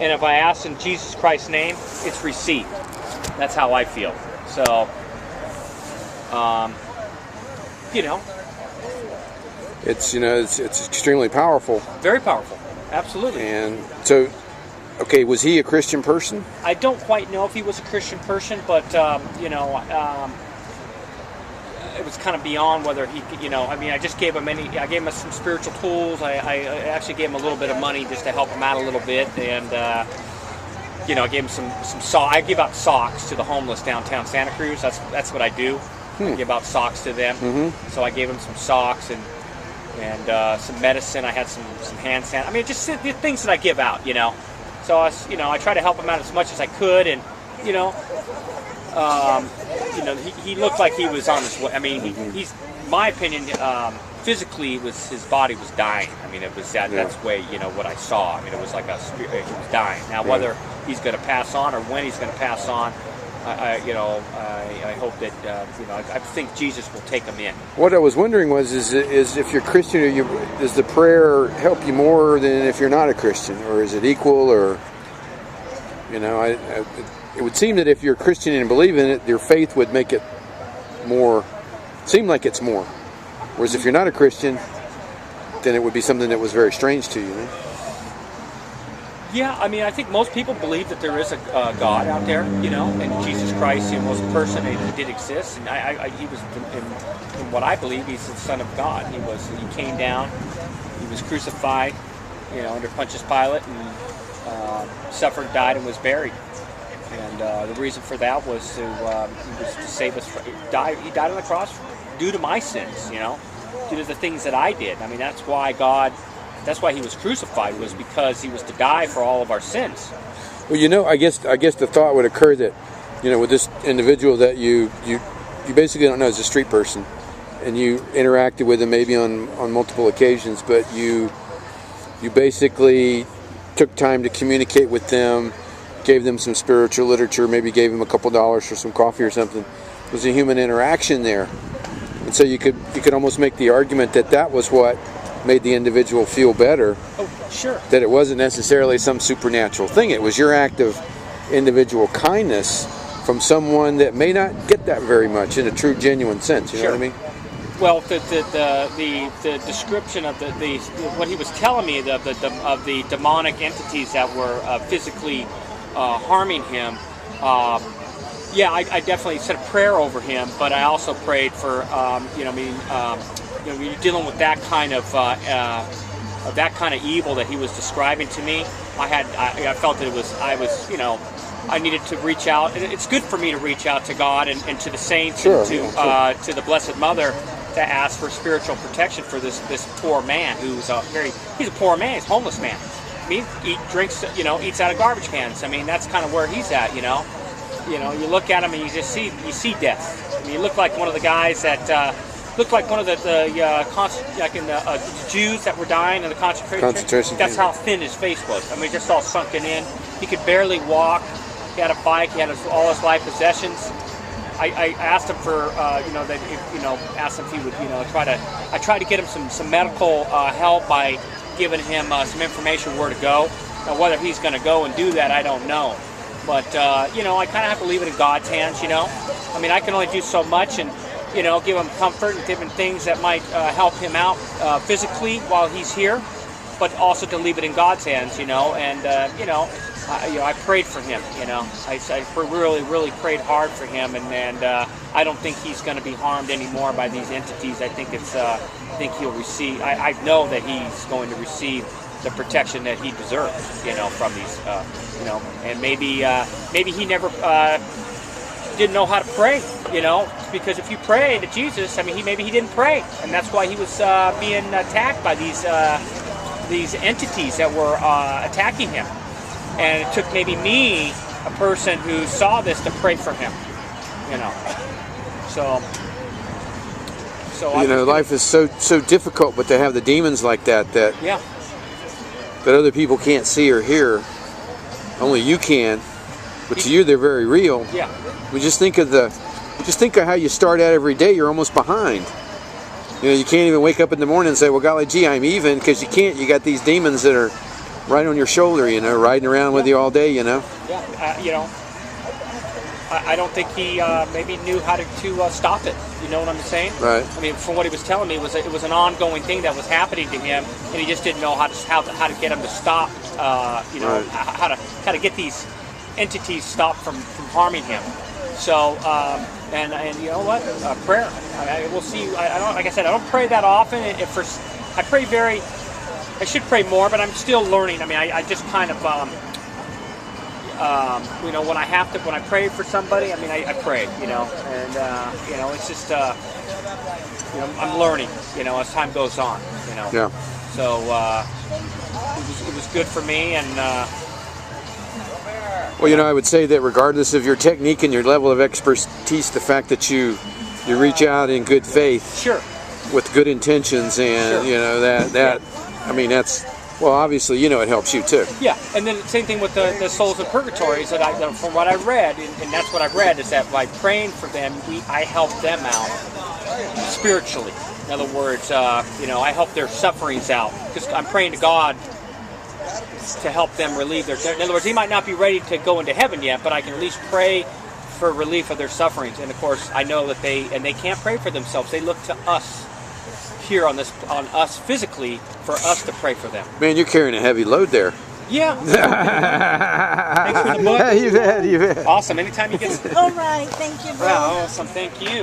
and if I ask in Jesus Christ's name, it's received. That's how I feel. So, you know, it's extremely powerful. Very powerful, absolutely. And so, okay, was he a Christian person? I don't quite know if he was a Christian person, but it was kind of beyond whether he could, I mean, I just gave him I gave him some spiritual tools. I actually gave him a little bit of money just to help him out a little bit, and I gave him some socks. I give out socks to the homeless downtown Santa Cruz. That's what I do. I give out socks to them. Mm-hmm. So I gave him some socks and some medicine. I had some hand sanitizer. I mean, just the things that I give out, So I try to help him out as much as I could, and he looked like he was on his way. I mean, he's, in my opinion, physically his body was dying. I mean, it was that's the way what I saw. I mean, it was like he was dying. Now, whether he's going to pass on or when he's going to pass on, I hope that I think Jesus will take him in. What I was wondering is if you're Christian, does the prayer help you more than if you're not a Christian, or is it equal? Or it would seem that if you're a Christian and believe in it, your faith would make it more seem like it's more. Whereas if you're not a Christian, then it would be something that was very strange to you. Yeah, I mean, I think most people believe that there is a God out there, and Jesus Christ was a person and he did exist, and he was, in what I believe, he's the Son of God. He came down, he was crucified, under Pontius Pilate, and suffered, died, and was buried. And the reason for that was to save us. He died on the cross due to my sins, due to the things that I did. I mean, that's why he was crucified, was because he was to die for all of our sins. Well, I guess the thought would occur that, with this individual that you basically don't know as a street person, and you interacted with him maybe on multiple occasions, but you basically took time to communicate with them, gave them some spiritual literature, maybe gave them a couple dollars for some coffee or something. There's a human interaction there, and so you could almost make the argument that was what made the individual feel better. Oh, sure. That it wasn't necessarily some supernatural thing. It was your act of individual kindness from someone that may not get that very much in a true, genuine sense. You know what I mean? Well, the description of the what he was telling me of the demonic entities that were physically harming him. I definitely said a prayer over him, but I also prayed for when you're dealing with that kind of evil that he was describing to me. I felt that I needed to reach out, and it's good for me to reach out to God and to the saints and to the Blessed Mother to ask for spiritual protection for this poor man he's a poor man, he's a homeless man. I mean, he drinks, eats out of garbage cans. I mean, that's kind of where he's at, You look at him and you see death. I mean, you look like one of the guys that looked like one of the Jews that were dying in the concentration. That's how thin his face was. I mean, just all sunken in. He could barely walk. He had a bike. He had all his life possessions. I asked him for, asked him if he would, I tried to get him some medical help by giving him some information where to go. Now, whether he's going to go and do that, I don't know. But, I kind of have to leave it in God's hands, I mean, I can only do so much, and, give him comfort and different things that might help him out physically while he's here, but also to leave it in God's hands, and, I prayed for him, I really, really prayed hard for him, and I don't think he's going to be harmed anymore by these entities. I think I think he'll receive, I know that he's going to receive the protection that he deserves, from these, and maybe he never didn't know how to pray, because if you pray to Jesus, I mean, maybe he didn't pray, and that's why he was being attacked by these entities that were attacking him. And it took maybe me, a person who saw this, to pray for him, So life is so difficult, but to have the demons like that yeah. that other people can't see or hear, only you can. But to you, they're very real. Yeah. We just think of how you start out every day. You're almost behind. You can't even wake up in the morning and say, "Well, golly gee, I'm even," because you can't. You got these demons that are right on your shoulder, you know, riding around with you all day, you know. Yeah, you know, I don't think he maybe knew how to stop it. You know what I'm saying? Right. I mean, from what he was telling me, it was an ongoing thing that was happening to him, and he just didn't know how to get him to stop. You know, Right. how to get these entities stopped from harming him. So, and you know what? Prayer. We'll see. I don't, like I said, I don't pray that often. I pray I should pray more, but I'm still learning. I mean, I just kind of, you know, when I pray for somebody, I mean, I pray, you know, and you know, it's just, you know, I'm learning, you know, as time goes on, you know. Yeah. So it was good for me, and. Well, you know, I would say that regardless of your technique and your level of expertise, the fact that you reach out in good faith, sure, with good intentions, and sure. you know that I mean, that's, well, obviously, you know, it helps you too. Yeah, and then the same thing with the souls of Purgatory is that from what I read, and that's what I've read, is that by praying for them, I help them out spiritually. In other words, you know, I help their sufferings out because I'm praying to God to help them relieve their. In other words, He might not be ready to go into heaven yet, but I can at least pray for relief of their sufferings. And of course, I know that they can't pray for themselves. They look to us here on us physically for us to pray for them. Man, you're carrying a heavy load there. Yeah. Thanks for the book. You bet. Awesome. Anytime you get. All right. Thank you, bro. Wow, awesome. Thank you.